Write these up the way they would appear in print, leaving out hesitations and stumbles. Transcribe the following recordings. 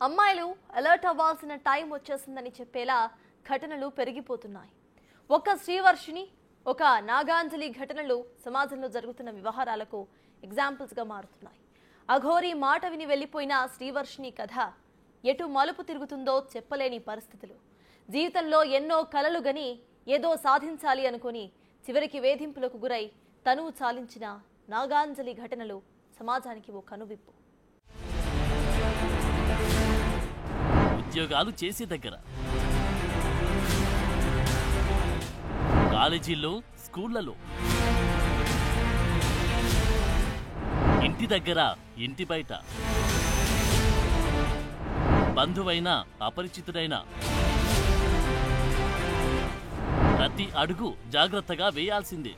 అమ్మాయిలు అలర్ట్ అవ్వాల్సిన టైం వచ్చేసిందని చెప్పేలా ఘటనలు పెరిగిపోతున్నాయి. ఒక శ్రీవర్షిని, ఒక నాగాంజలి ఘటనలు సమాజంలో జరుగుతున్న వ్యవహారాలకు ఎగ్జాంపుల్స్ గా మారుతున్నాయి. అఘోరి మాట విని వెళ్లిపోయిన శ్రీవర్షిని కథ ఎటు మలుపు తిరుగుతుందో చెప్పలేని పరిస్థితులు. జీవితంలో ఎన్నో కలలు గని ఏదో సాధించాలి అనుకుని చివరికి వేధింపులకు గురై తనువు చాలించిన నాగాంజలి ఘటనలు సమాజానికి ఓ కనువిప్పు. ఉద్యోగాలు చేసే దగ్గర, కాలేజీల్లో, స్కూళ్లలో, ఇంటి దగ్గర, ఇంటి బయట, బంధువైనా అపరిచితుడైనా ప్రతి అడుగు జాగ్రత్తగా వేయాల్సిందే.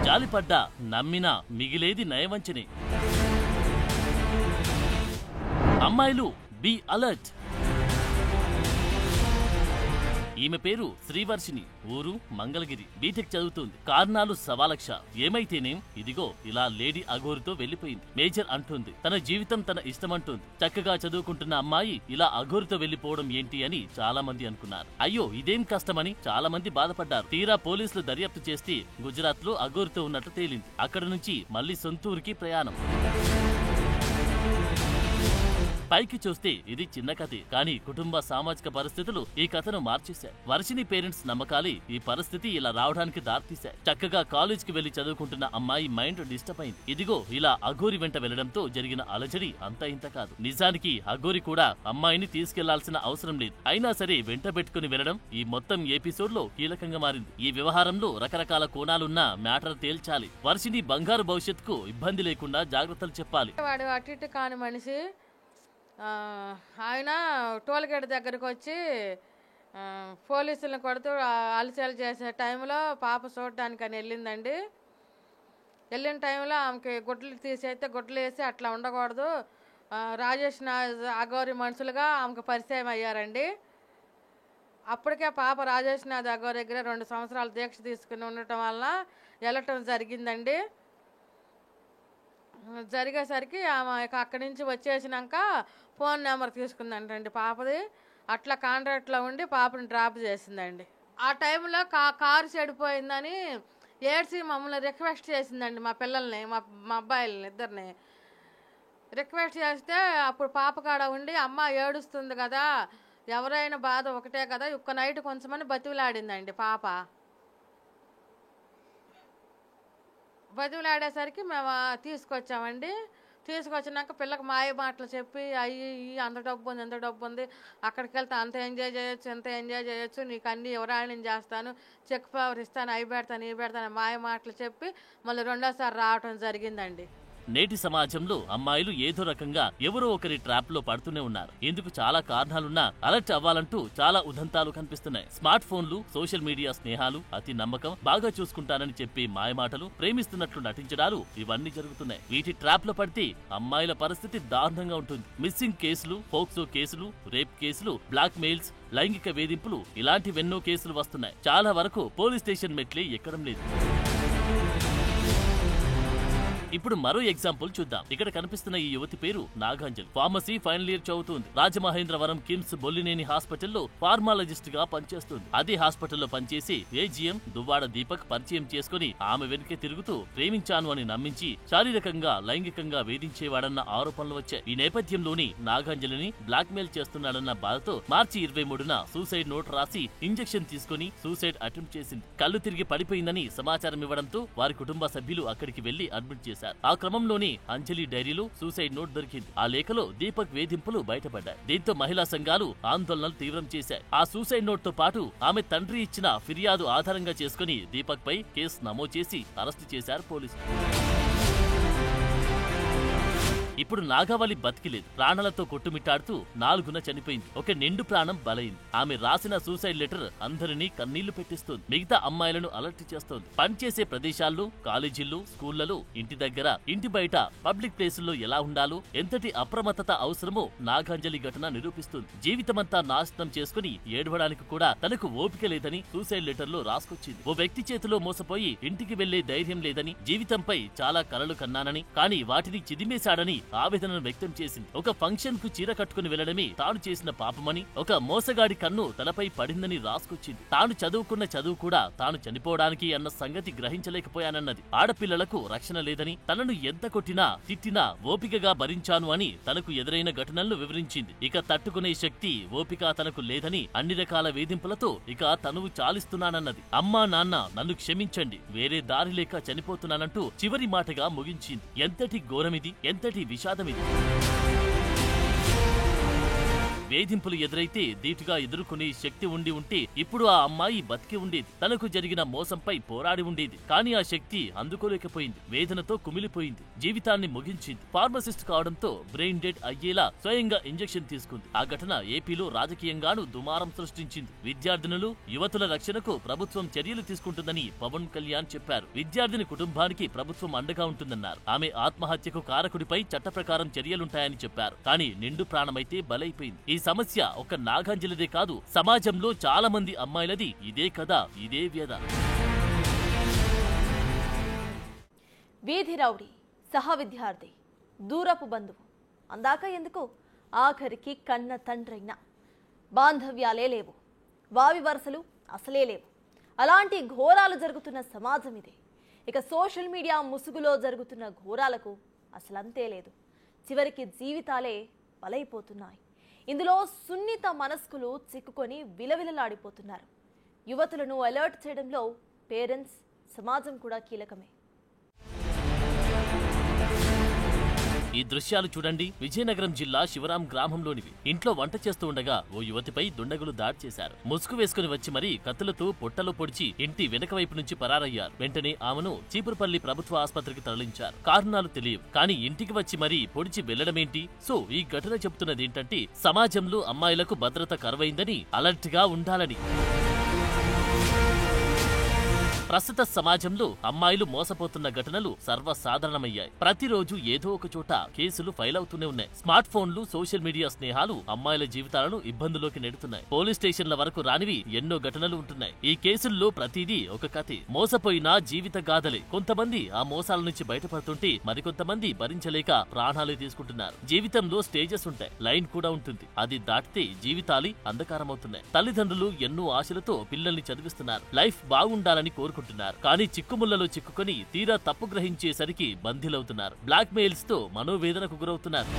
జాలిపడ్డా నమ్మినా మిగిలేది నయవంచనే. అమ్మాయిలు బీ అలర్ట్. ఈమె పేరు శ్రీవర్షిని, ఊరు మంగళగిరి. బీటెక్ చదువుతుంది. కారణాలు సవాలక్ష. ఏమైతేనేం ఇదిగో ఇలా లేడీ అఘోరితో వెళ్లిపోయింది. మేజర్ అంటుంది, తన జీవితం తన ఇష్టమంటుంది. చక్కగా చదువుకుంటున్న అమ్మాయి ఇలా అఘోరితో వెళ్లిపోవడం ఏంటి అని చాలా మంది అనుకున్నారు. అయ్యో ఇదేం కష్టమని చాలా మంది బాధపడ్డారు. తీరా పోలీసులు దర్యాప్తు చేస్తే గుజరాత్ లో అఘోరితో ఉన్నట్లు తేలింది. అక్కడి నుంచి మళ్లీ సొంతూరికి ప్రయాణం. పైకి చూస్తే ఇది చిన్న కథే, కానీ కుటుంబ సామాజిక పరిస్థితులు ఈ కథను మార్చేశాయి. వర్షిని పేరెంట్స్ నమ్మకాలే ఈ పరిస్థితి ఇలా రావడానికి దారితీశాయి. చక్కగా కాలేజ్కి వెళ్లి చదువుకుంటున్న అమ్మాయి మైండ్ డిస్టర్బ్ అయింది. ఇదిగో ఇలా అఘోరి వెంట వెళ్లడంతో జరిగిన అలజడి అంత ఇంత కాదు. నిజానికి అఘోరి కూడా అమ్మాయిని తీసుకెళ్లాల్సిన అవసరం లేదు. అయినా సరే వెంట పెట్టుకుని వెళ్లడం ఈ మొత్తం ఎపిసోడ్ లో కీలకంగా మారింది. ఈ వ్యవహారంలో రకరకాల కోణాలున్న మ్యాటర్ తేల్చాలి. వర్షిని బంగారు భవిష్యత్తుకు ఇబ్బంది లేకుండా జాగ్రత్తలు చెప్పాలి. వాడు అటు ఇటు కాని మనిషి. ఆయన టోల్గేట్ దగ్గరకు వచ్చి పోలీసులను కొడుతూ అలసలు చేసే టైంలో పాప చూడటానికి అని వెళ్ళిందండి. వెళ్ళిన టైంలో ఆమెకి గుడ్లు తీసేస్తే గుడ్లు వేసి అట్లా ఉండకూడదు. రాజేష్ అఘోరి మనుషులుగా ఆమెకు పరిచయం అయ్యారండి. అప్పటికే పాప రాజేష్ అఘోరి దగ్గర 2 సంవత్సరాలు దీక్ష తీసుకుని ఉండటం వల్ల వెళ్ళటం జరిగిందండి. జరిగేసరికి ఆమె అక్కడి నుంచి వచ్చేసినాక ఫోన్ నెంబర్ తీసుకుందంటండి పాపది. అట్లా కాంట్రాక్ట్లో ఉండి పాపని డ్రాప్ చేసిందండి. ఆ టైంలో కారు చెడిపోయిందని ఏడ్చి మమ్మల్ని రిక్వెస్ట్ చేసిందండి. మా పిల్లల్ని, మా అబ్బాయిలని ఇద్దరిని రిక్వెస్ట్ చేస్తే అప్పుడు పాప కాడ ఉండి అమ్మ ఏడుస్తుంది కదా, ఎవరైనా బాధ ఒకటే కదా, ఒక్క నైట్ కొంచెమని బతిలాడిందండి పాప. బతిలాడేసరికి మేము తీసుకొచ్చామండి. తీసుకొచ్చినాక పిల్లకి మాయ మాటలు చెప్పి అయ్యి అంత డబ్బు ఉంది, ఎంత డబ్బు ఉంది, అక్కడికి వెళ్తే అంత ఎంజాయ్ చేయొచ్చు, ఎంత ఎంజాయ్ చేయొచ్చు, నీకు అన్ని ఎవరాయణ చేస్తాను, చెక్ పవర్ ఇస్తాను, అవి పెడతాను, ఇవి పెడతాను మాయ మాటలు చెప్పి మళ్ళీ 2వ సారి రావటం జరిగిందండి. నేటి సమాజంలో అమ్మాయిలు ఏదో రకంగా ఎవరో ఒకరి ట్రాప్ లో పడుతూనే ఉన్నారు. ఇందుకు చాలా కారణాలున్నా అలర్ట్ అవ్వాలంటూ చాలా ఉదంతాలు కనిపిస్తున్నాయి. స్మార్ట్ ఫోన్లు, సోషల్ మీడియా స్నేహాలు, అతి నమ్మకం, బాగా చూసుకుంటానని చెప్పి మాయమాటలు, ప్రేమిస్తున్నట్లు నటించడాలు ఇవన్నీ జరుగుతున్నాయి. వీటి ట్రాప్ లో పడితే అమ్మాయిల పరిస్థితి దారుణంగా ఉంటుంది. మిస్సింగ్ కేసులు, పోక్సో కేసులు, రేప్ కేసులు, బ్లాక్ మెయిల్స్, లైంగిక వేధింపులు ఇలాంటివెన్నో కేసులు వస్తున్నాయి. చాలా వరకు పోలీస్ స్టేషన్ మెట్లే ఎక్కడం లేదు. ఇప్పుడు మరో ఎగ్జాంపుల్ చూద్దాం. ఇక్కడ కనిపిస్తున్న ఈ యువతి పేరు నాగాంజలి. ఫార్మసీ ఫైనల్ ఇయర్ చదువుతుంది. రాజమహేంద్రవరం కిమ్స్ బొల్లినేని హాస్పిటల్లో ఫార్మాలజిస్ట్ గా పనిచేస్తుంది. అదే హాస్పిటల్లో పనిచేసి ఏజీఎం దువ్వాడ దీపక్ పరిచయం చేసుకుని ఆమె వెనుకే తిరుగుతూ ప్రేమించాను అని నమ్మించి శారీరకంగా, లైంగికంగా వేధించేవాడన్న ఆరోపణలు వచ్చాయి. ఈ నేపథ్యంలోని నాగాంజలిని బ్లాక్ మెయిల్ చేస్తున్నాడన్న బాధతో మార్చి 23న సూసైడ్ నోట్ రాసి ఇంజెక్షన్ తీసుకుని సూసైడ్ అటెంప్ట్ చేసింది. కళ్ళు తిరిగి పడిపోయిందని సమాచారం ఇవ్వడంతో వారి కుటుంబ సభ్యులు అక్కడికి వెళ్లి అడ్మిట్ చేశారు. ఆ క్రమంలోనే అంజలి డైరీలో సూసైడ్ నోట్ దొరికింది. ఆ లేఖలో దీపక్ వేధింపులు బయటపడ్డాయి. దీంతో మహిళా సంఘాలు ఆందోళనలు తీవ్రం చేశాయి. ఆ సూసైడ్ నోట్ తో పాటు ఆమె తండ్రి ఇచ్చిన ఫిర్యాదు ఆధారంగా చేసుకుని దీపక్ పై కేసు నమోదు చేసి అరెస్టు చేశారు పోలీసులు. ఇప్పుడు నాగావళి బతికిలేదు. ప్రాణాలతో కొట్టుమిట్టాడుతూ 4న చనిపోయింది. ఒక నిండు ప్రాణం బలైంది. ఆమె రాసిన సూసైడ్ లెటర్ అందరినీ కన్నీళ్లు పెట్టిస్తోంది. మిగతా అమ్మాయిలను అలర్ట్ చేస్తోంది. పనిచేసే ప్రదేశాల్లో, కాలేజీల్లో, స్కూళ్లలో, ఇంటి దగ్గర, ఇంటి బయట, పబ్లిక్ ప్లేసుల్లో ఎలా ఉండాలో, ఎంతటి అప్రమత్తత అవసరమో నాగాంజలి ఘటన నిరూపిస్తుంది. జీవితమంతా నాశనం చేసుకుని ఏడవడానికి కూడా తనకు ఓపిక లేదని సూసైడ్ లెటర్ లో రాసుకొచ్చింది. ఓ వ్యక్తి చేతిలో మోసపోయి ఇంటికి వెళ్లే ధైర్యం లేదని, జీవితంపై చాలా కలలు కన్నానని, కానీ వాటిని చిదిమేశాడని ఆవేదనను వ్యక్తం చేసింది. ఒక ఫంక్షన్ కు చీర కట్టుకుని వెళ్లడమే తాను చేసిన పాపమని, ఒక మోసగాడి కన్ను తలపై పడిందని రాసుకొచ్చింది. తాను చదువుకున్న చదువు కూడా తాను చనిపోవడానికి అన్న సంగతి గ్రహించలేకపోయానన్నది. ఆడపిల్లలకు రక్షణ లేదని, తనను ఎంత కొట్టినా తిట్టినా ఓపికగా భరించాను అని తనకు ఎదురైన ఘటనలను వివరించింది. ఇక తట్టుకునే శక్తి, ఓపిక తనకు లేదని, అన్ని రకాల వేధింపులతో ఇక తనువు చాలిస్తున్నానన్నది. అమ్మా నాన్న నన్ను క్షమించండి, వేరే దారి లేక చనిపోతున్నానంటూ చివరి మాటగా ముగించింది. ఎంతటి ఘోరమిది, ఎంతటి విషాదమిది. వేధింపులు ఎదురైతే ధీటుగా ఎదుర్కొనే శక్తి ఉంటే ఇప్పుడు ఆ అమ్మాయి బతికి ఉండేది. తనకు జరిగిన మోసంపై పోరాడి ఉండేది. కానీ ఆ శక్తి అందుకోలేకపోయింది. వేదనతో కుమిలిపోయింది. జీవితాన్ని ముగించింది. ఫార్మసిస్ట్ కావడంతో బ్రెయిన్ డెడ్ అయ్యేలా స్వయంగా ఇంజెక్షన్ తీసుకుంది. ఆ ఘటన ఏపీలో రాజకీయంగానూ దుమారం సృష్టించింది. విద్యార్థినులు, యువతుల రక్షణకు ప్రభుత్వం చర్యలు తీసుకుంటుందని పవన్ కళ్యాణ్ చెప్పారు. విద్యార్థిని కుటుంబానికి ప్రభుత్వం అండగా ఉంటుందన్నారు. ఆమె ఆత్మహత్యకు కారకుడిపై చట్ట ప్రకారం చర్యలుంటాయని చెప్పారు. కానీ నిండు ప్రాణమైతే బలైపోయింది. ఈ సమస్య ఒక నాగాంజలిదే కాదు, సమాజంలో చాలా మంది అమ్మాయిలది ఇదే కథ, ఇదే వ్యధ. వీధి రౌడీ, సహ విద్యార్థి, దూరపు బంధువు, అందాక ఎందుకు ఆఖరికి కన్న తండ్రైనా బాంధవ్యాలే లేవు, వావి వరుసలు అసలే లేవు. అలాంటి ఘోరాలు జరుగుతున్న సమాజం ఇదే. ఇక సోషల్ మీడియా ముసుగులో జరుగుతున్న ఘోరాలకు అసలంతే లేదు. చివరికి జీవితాలే బలైపోతున్నాయి. ఇందులో సున్నిత మనస్కులు చిక్కుకొని విలవిలలాడిపోతున్నారు. యువతులను అలర్ట్ చేయడంలో పేరెంట్స్, సమాజం కూడా కీలకమే. ఈ దృశ్యాలు చూడండి. విజయనగరం జిల్లా శివరాం గ్రామంలోనివి. ఇంట్లో వంట చేస్తూ ఉండగా ఓ యువతిపై దుండగులు దాడి చేశారు. ముసుగు వేసుకుని వచ్చి మరీ కత్తులతో పొట్టలో పొడిచి ఇంటి వెనక వైపు నుంచి పరారయ్యారు. వెంటనే ఆమెను చీపురుపల్లి ప్రభుత్వ ఆసుపత్రికి తరలించారు. కారణాలు తెలియవు, కానీ ఇంటికి వచ్చి మరీ పొడిచి వెళ్లడమేంటి? సో ఈ ఘటన చెబుతున్నది ఏంటంటే సమాజంలో అమ్మాయిలకు భద్రత కరువైందని, అలర్ట్ గా ఉండాలని. ప్రస్తుత సమాజంలో అమ్మాయిలు మోసపోతున్న ఘటనలు సర్వసాధారణమయ్యాయి. ప్రతిరోజు ఏదో ఒక చోట కేసులు ఫైల్ అవుతూనే ఉన్నాయి. స్మార్ట్ ఫోన్లు, సోషల్ మీడియా స్నేహాలు అమ్మాయిల జీవితాలను ఇబ్బందులోకి నెడుతున్నాయి. పోలీస్ స్టేషన్ల వరకు రానివి ఎన్నో ఘటనలు ఉంటున్నాయి. ఈ కేసుల్లో ప్రతిదీ ఒక కథే. మోసపోయిన జీవిత గాథలే. కొంతమంది ఆ మోసాల నుంచి బయటపడుతుంటే మరికొంతమంది భరించలేక ప్రాణాలు తీసుకుంటున్నారు. జీవితంలో స్టేజెస్ ఉంటాయి, లైన్ కూడా ఉంటుంది. అది దాటితే జీవితాలు అంధకారమవుతున్నాయి. తల్లిదండ్రులు ఎన్నో ఆశలతో పిల్లల్ని చదివిస్తున్నారు, లైఫ్ బాగుండాలని కోరుకుంటున్నారు. కానీ చిక్కుముళ్లలో చిక్కుకొని తీరా తప్పు గ్రహించేసరికి బందీలవుతున్నారు. బ్లాక్ మెయిల్స్ తో మనోవేదనకు గురవుతున్నారు.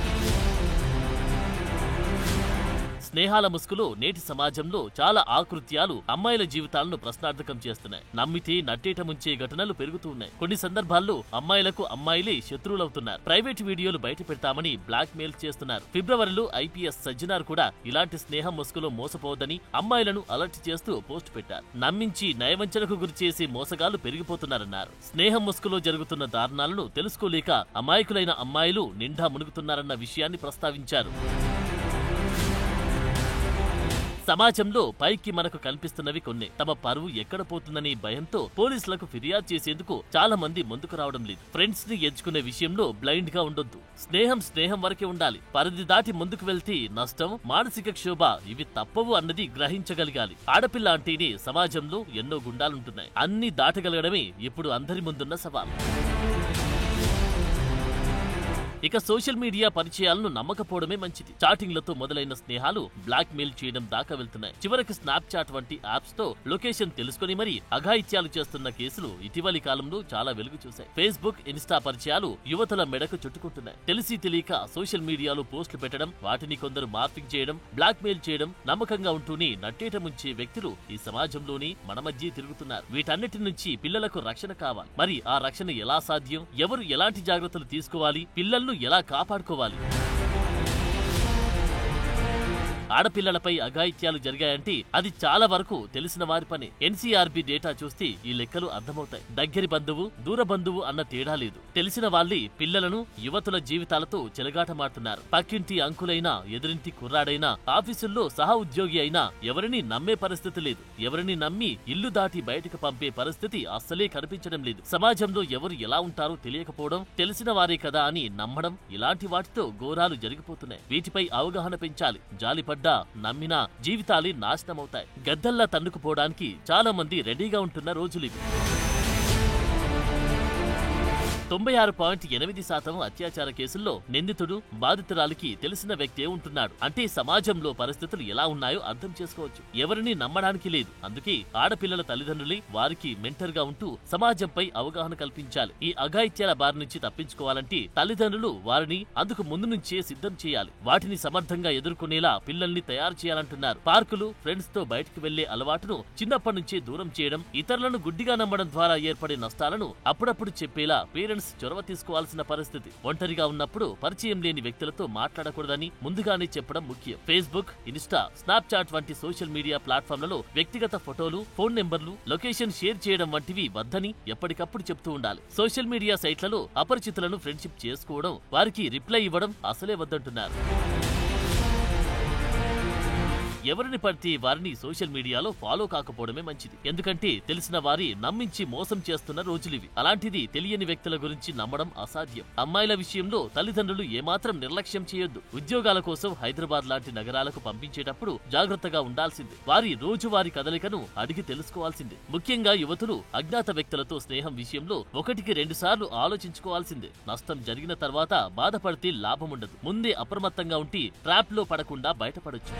స్నేహాల ముసుగులో నేటి సమాజంలో చాలా ఆకృత్యాలు అమ్మాయిల జీవితాలను ప్రశ్నార్థకం చేస్తున్నాయి. నమ్మితే నట్టేట ముంచే ఘటనలు పెరుగుతూ ఉన్నాయి. కొన్ని సందర్భాల్లో అమ్మాయిలకు అమ్మాయిలే శత్రువులవుతున్నారు. ప్రైవేట్ వీడియోలు బయట పెడతామని బ్లాక్ మెయిల్ చేస్తున్నారు. ఫిబ్రవరిలో ఐపీఎస్ సజ్జనార్ కూడా ఇలాంటి స్నేహం ముసుగులో మోసపోవద్దని అమ్మాయిలను అలర్ట్ చేస్తూ పోస్ట్ పెట్టారు. నమ్మించి నయవంచనకు గురిచేసి మోసగాళ్లు పెరిగిపోతున్నారన్నారు. స్నేహం ముసుగులో జరుగుతున్న దారుణాలను తెలుసుకోలేక అమాయకులైన అమ్మాయిలు నిండా మునుగుతున్నారన్న విషయాన్ని ప్రస్తావించారు. సమాజంలో పైకి మనకు కనిపిస్తున్నవి కొన్ని. తమ పరువు ఎక్కడ పోతుందనే భయంతో పోలీసులకు ఫిర్యాదు చేసేందుకు చాలా మంది ముందుకు రావడం లేదు. ఫ్రెండ్స్ ని ఎంచుకునే విషయంలో బ్లైండ్ గా ఉండొద్దు. స్నేహం వరకే ఉండాలి. పరిధి దాటి ముందుకు వెళ్తే నష్టం, మానసిక క్షోభ ఇవి తప్పవు అన్నది గ్రహించగలగాలి. ఆడపిల్ల అంటేనే సమాజంలో ఎన్నో గుండాలుంటున్నాయి. అన్ని దాటగలగడమే ఇప్పుడు అందరి ముందున్న సవాల్. ఇక సోషల్ మీడియా పరిచయాలను నమ్మకపోవడమే మంచిది. చాటింగ్లతో మొదలైన స్నేహాలు బ్లాక్ మెయిల్ చేయడం దాకా వెళ్తున్నాయి. చివరికి స్నాప్ చాట్ వంటి యాప్స్ తో లొకేషన్ తెలుసుకుని మరీ అఘాయిత్యాలు చేస్తున్న కేసులు ఇటీవలి కాలంలో చాలా వెలుగు చూశాయి. ఫేస్బుక్, ఇన్స్టా పరిచయాలు యువతుల మెడకు చుట్టుకుంటున్నాయి. తెలిసి తెలియక సోషల్ మీడియాలో పోస్టులు పెట్టడం, వాటిని కొందరు మార్పింగ్ చేయడం, బ్లాక్ మెయిల్ చేయడం, నమ్మకంగా ఉంటూనే నట్టేట ముంచే వ్యక్తులు ఈ సమాజంలోనే మన మధ్య తిరుగుతున్నారు. వీటన్నిటి నుంచి పిల్లలకు రక్షణ కావాలి. మరి ఆ రక్షణ ఎలా సాధ్యం? ఎవరు ఎలాంటి జాగ్రత్తలు తీసుకోవాలి? పిల్లలను ఎలా కాపాడుకోవాలి? ఆడపిల్లలపై అఘాయిత్యాలు జరిగాయంటే అది చాలా వరకు తెలిసిన వారి పని. ఎన్సీఆర్బీ డేటా చూస్తే ఈ లెక్కలు అర్థమవుతాయి. దగ్గరి బంధువు, దూర బంధువు అన్న తేడా లేదు. తెలిసిన వాళ్ళే పిల్లలను, యువతుల జీవితాలతో చెలగాటమాడుతున్నారు. పక్కింటి అంకులైనా, ఎదురింటి కుర్రాడైనా, ఆఫీసుల్లో సహా ఉద్యోగి అయినా ఎవరిని నమ్మే పరిస్థితి లేదు. ఎవరిని నమ్మి ఇల్లు దాటి బయటకు పంపే పరిస్థితి అస్సలే కనిపించడం లేదు. సమాజంలో ఎవరు ఎలా ఉంటారో తెలియకపోవడం, తెలిసిన వారే కదా అని నమ్మడం, ఇలాంటి వాటితో ఘోరాలు జరిగిపోతున్నాయి. వీటిపై అవగాహన పెంచాలి. జాలిపడ్డా, నమ్మినా జీవితాలే నాశనమవుతాయి. గద్దల్లా తన్నుకుపోవడానికి చాలా మంది రెడీగా ఉంటున్న రోజులివి. 96.8% అత్యాచార కేసుల్లో నిందితుడు బాధితురాలికి తెలిసిన వ్యక్తే ఉంటున్నాడు. అంటే సమాజంలో పరిస్థితులు ఎలా ఉన్నాయో అర్థం చేసుకోవచ్చు. ఎవరిని నమ్మడానికి లేదు. అందుకే ఆడపిల్లల తల్లిదండ్రులే వారికి మెంటర్ గా ఉంటూ సమాజంపై అవగాహన కల్పించాలి. ఈ అఘాయిత్యాల బారి నుంచి తప్పించుకోవాలంటే తల్లిదండ్రులు వారిని అందుకు ముందు నుంచే సిద్ధం చేయాలి. వాటిని సమర్థంగా ఎదుర్కొనేలా పిల్లల్ని తయారు చేయాలంటున్నారు. పార్కులు, ఫ్రెండ్స్ తో బయటకు వెళ్లే అలవాటును చిన్నప్పటి నుంచే దూరం చేయడం, ఇతరులను గుడ్డిగా నమ్మడం ద్వారా ఏర్పడే నష్టాలను అప్పుడప్పుడు చెప్పేలా పేరెంట్స్ చొరవ తీసుకోవాల్సిన పరిస్థితి. ఒంటరిగా ఉన్నప్పుడు పరిచయం లేని వ్యక్తులతో మాట్లాడకూడదని ముందుగానే చెప్పడం ముఖ్యం. ఫేస్బుక్, ఇన్స్టా, స్నాప్చాట్ వంటి సోషల్ మీడియా ప్లాట్ఫామ్లలో వ్యక్తిగత ఫోటోలు, ఫోన్ నెంబర్లు, లొకేషన్ షేర్ చేయడం వంటివి వద్దని ఎప్పటికప్పుడు చెప్తూ ఉండాలి. సోషల్ మీడియా సైట్లలో అపరిచితులను ఫ్రెండ్షిప్ చేసుకోవడం, వారికి రిప్లై ఇవ్వడం అసలే వద్దంటున్నారు. ఎవరిని పడితే వారిని సోషల్ మీడియాలో ఫాలో కాకపోవడమే మంచిది. ఎందుకంటే తెలిసిన వారి నమ్మించి మోసం చేస్తున్న రోజులివి. అలాంటిది తెలియని వ్యక్తుల గురించి నమ్మడం అసాధ్యం. అమ్మాయిల విషయంలో తల్లిదండ్రులు ఏమాత్రం నిర్లక్ష్యం చేయొద్దు. ఉద్యోగాల కోసం హైదరాబాద్ లాంటి నగరాలకు పంపించేటప్పుడు జాగ్రత్తగా ఉండాల్సిందే. వారి రోజువారీ కదలికను అడిగి తెలుసుకోవాల్సిందే. ముఖ్యంగా యువతులు అజ్ఞాత వ్యక్తులతో స్నేహం విషయంలో 1-2 సార్లు ఆలోచించుకోవాల్సిందే. నష్టం జరిగిన తర్వాత బాధపడితే లాభముండదు. ముందే అప్రమత్తంగా ఉండి ట్రాప్ లో పడకుండా బయటపడొచ్చు.